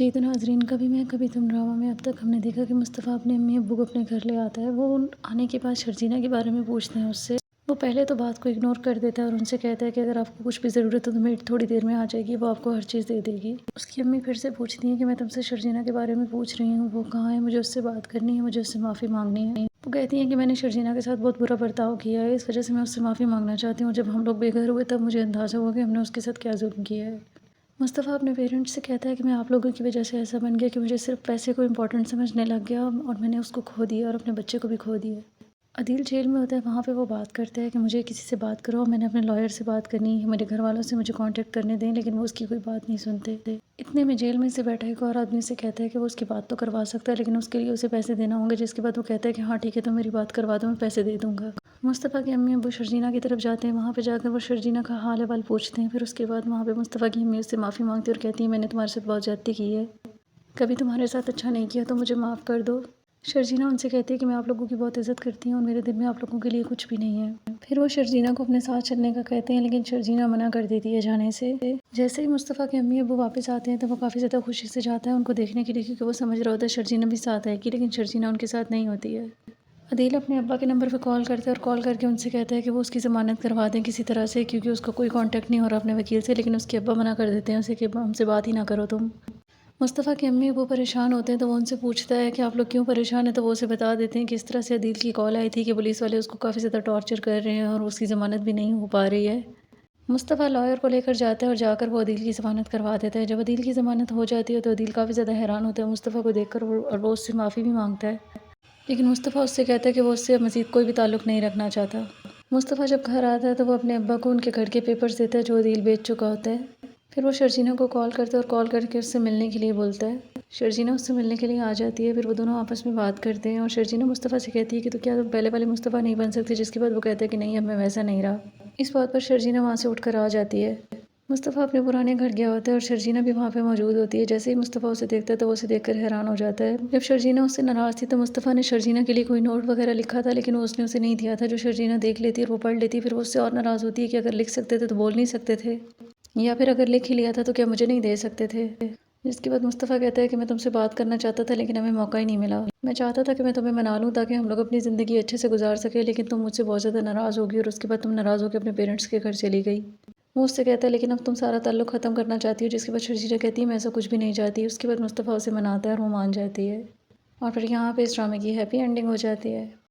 جی تو ناظرین، کبھی میں کبھی تم ڈرامہ میں اب تک ہم نے دیکھا کہ مصطفیٰ اپنے امی ابو کو اپنے گھر لے آتا ہے۔ وہ آنے کے بعد شرجیلہ کے بارے میں پوچھتے ہیں اس سے۔ وہ پہلے تو بات کو اگنور کر دیتا ہے اور ان سے کہتا ہے کہ اگر آپ کو کچھ بھی ضرورت ہو تو میری تھوڑی دیر میں آ جائے گی، وہ آپ کو ہر چیز دے دے گی۔ اس کی امی پھر سے پوچھتی ہیں کہ میں تم سے شرجیلہ کے بارے میں پوچھ رہی ہوں، وہ کہاں ہے؟ مجھے اس سے بات کرنی ہے، مجھے اس سے معافی مانگنی ہے۔ وہ کہتی ہیں کہ میں نے شرجیلہ کے ساتھ بہت برا برتاؤ کیا ہے، اس وجہ سے میں اس سے معافی مانگنا چاہتی ہوں۔ جب ہم لوگ بے گھر ہوئے تب مجھے اندازہ ہوا کہ ہم نے اس کے ساتھ کیا ظلم کیا ہے۔ مصطفیٰ اپنے پیرنٹس سے کہتا ہے کہ میں آپ لوگوں کی وجہ سے ایسا بن گیا کہ مجھے صرف پیسے کو امپورٹنٹ سمجھنے لگ گیا اور میں نے اس کو کھو دیا اور اپنے بچے کو بھی کھو دیا۔ عدیل جیل میں ہوتا ہے، وہاں پہ وہ بات کرتا ہے کہ مجھے کسی سے بات کرو، میں نے اپنے لائر سے بات کرنی ہے، میرے گھر والوں سے مجھے کانٹیکٹ کرنے دیں، لیکن وہ اس کی کوئی بات نہیں سنتے تھے۔ اتنے میں جیل میں سے بیٹھا ایک اور آدمی سے کہتا ہے کہ وہ اس کی بات تو کروا سکتا ہے لیکن اس کے لیے اسے پیسے دینا ہوں گے، جس کے بعد وہ کہتا ہے کہ ہاں ٹھیک ہے، تم میری بات کروا دو، میں پیسے دے دوں گا۔ مصطفیٰ کی امی ابو شرجیلہ کی طرف جاتے ہیں، وہاں پہ جا کر وہ شرجیلہ کا حال احوال پوچھتے ہیں۔ پھر اس کے بعد وہاں پہ مصطفیٰ کی امی اس سے معافی مانگتی اور کہتی ہیں میں نے تمہارے ساتھ بہت زیادتی کی ہے، کبھی تمہارے ساتھ اچھا نہیں کیا تو مجھے معاف کر دو۔ شرجیلہ ان سے کہتی ہے کہ میں آپ لوگوں کی بہت عزت کرتی ہوں اور میرے دل میں آپ لوگوں کے لیے کچھ بھی نہیں ہے۔ پھر وہ شرجیلہ کو اپنے ساتھ چلنے کا کہتے ہیں لیکن شرجیلہ منع کر دیتی ہے جانے سے۔ جیسے ہی مصطفیٰ کے امی ابو واپس آتے ہیں تو وہ کافی زیادہ خوشی سے جاتا ہے ان کو دیکھنے کے لیے، کیونکہ وہ سمجھ رہا ہوتا ہے شرجیلہ بھی ساتھ آئے گی، لیکن شرجیلہ ان کے ساتھ نہیں ہوتی ہے۔ عدیل اپنے ابا کے نمبر پہ کال کرتا ہے اور کال کر کے ان سے کہتا ہے کہ وہ اس کی ضمانت کروا دیں کسی طرح سے، کیونکہ اس کا کوئی کانٹیکٹ نہیں ہو رہا اپنے وکیل سے، لیکن اس کے ابا منع کر دیتے ہیں اسے کہ ہم سے بات ہی نہ کرو تم۔ مصطفیٰ کے امی ابو پریشان ہوتے ہیں تو وہ ان سے پوچھتا ہے کہ آپ لوگ کیوں پریشان ہیں، تو وہ اسے بتا دیتے ہیں کہ اس طرح سے عدیل کی کال آئی تھی کہ پولیس والے اس کو کافی زیادہ ٹارچر کر رہے ہیں اور اس کی ضمانت بھی نہیں ہو پا رہی ہے۔ مصطفیٰ لائر کو لے کر جاتا ہے اور جا کر وہ عدیل کی ضمانت کروا دیتا ہے۔ جب عدیل کی ضمانت ہو جاتی ہے تو عدیل کافی زیادہ حیران ہوتا ہے مصطفیٰ کو دیکھ کر اور وہ اس سے معافی بھی مانگتا ہے، لیکن مصطفیٰ اس سے کہتا ہے کہ وہ اس سے مزید کوئی بھی تعلق نہیں رکھنا چاہتا۔ مصطفیٰ جب گھر آتا ہے تو وہ اپنے ابا کو ان کے گھر کے پیپرز دیتا ہے جو عدیل بیچ چکا ہوتا ہے۔ پھر وہ شرجیلہ کو کال کرتا ہے اور کال کر کے اس سے ملنے کے لیے بولتا ہے۔ شرجیلہ اس سے ملنے کے لیے آ جاتی ہے، پھر وہ دونوں آپس میں بات کرتے ہیں اور شرجیلہ مصطفیٰ سے کہتی ہے کہ تو کیا تم پہلے والے مصطفیٰ نہیں بن سکتے، جس کے بعد وہ کہتا ہے کہ نہیں اب میں ویسا نہیں رہا۔ اس بات پر شرجیلہ وہاں سے اٹھ کر آ جاتی ہے۔ مصطفیٰ اپنے پرانے گھر گیا ہوتا ہے اور شرجیلہ بھی وہاں پہ موجود ہوتی ہے۔ جیسے ہی مصطفیٰ اسے دیکھتا ہے تو وہ اسے دیکھ کر حیران ہو جاتا ہے۔ جب شرجیلہ اس سے ناراض تھی تو مصطفیٰ نے شرجیلہ کے لیے کوئی نوٹ وغیرہ لکھا تھا، لیکن وہ اس نے اسے نہیں دیا تھا، جو شرجیلہ دیکھ لیتی اور وہ پڑھ لیتی۔ پھر وہ اس سے اور ناراض ہوتی ہے کہ اگر لکھ سکتے تھے تو بول نہیں سکتے تھے، یا پھر اگر لکھ ہی لیا تھا تو کیا مجھے نہیں دے سکتے تھے۔ جس کے بعد مصطفیٰ کہتا ہے کہ میں تم سے بات کرنا چاہتا تھا لیکن ہمیں موقع ہی نہیں ملا۔ میں چاہتا تھا کہ میں تمہیں منا لوں تاکہ ہم لوگ اپنی زندگی اچھے سے گزار سکیں، لیکن تم مجھ سے بہت زیادہ ناراض ہوگی اور اس کے بعد تم ناراض ہو کے اپنے پیرنٹس کے گھر چلی گئی۔ وہ اس سے کہتا ہے لیکن اب تم سارا تعلق ختم کرنا چاہتی ہو، جس کے بعد شرجیلہ کہتی ہے میں ایسا کچھ بھی نہیں چاہتی۔ اس کے بعد مصطفیٰ اسے مناتا ہے اور وہ مان جاتی ہے، اور پھر یہاں پہ اس ڈرامے کی ہیپی اینڈنگ ہو جاتی ہے۔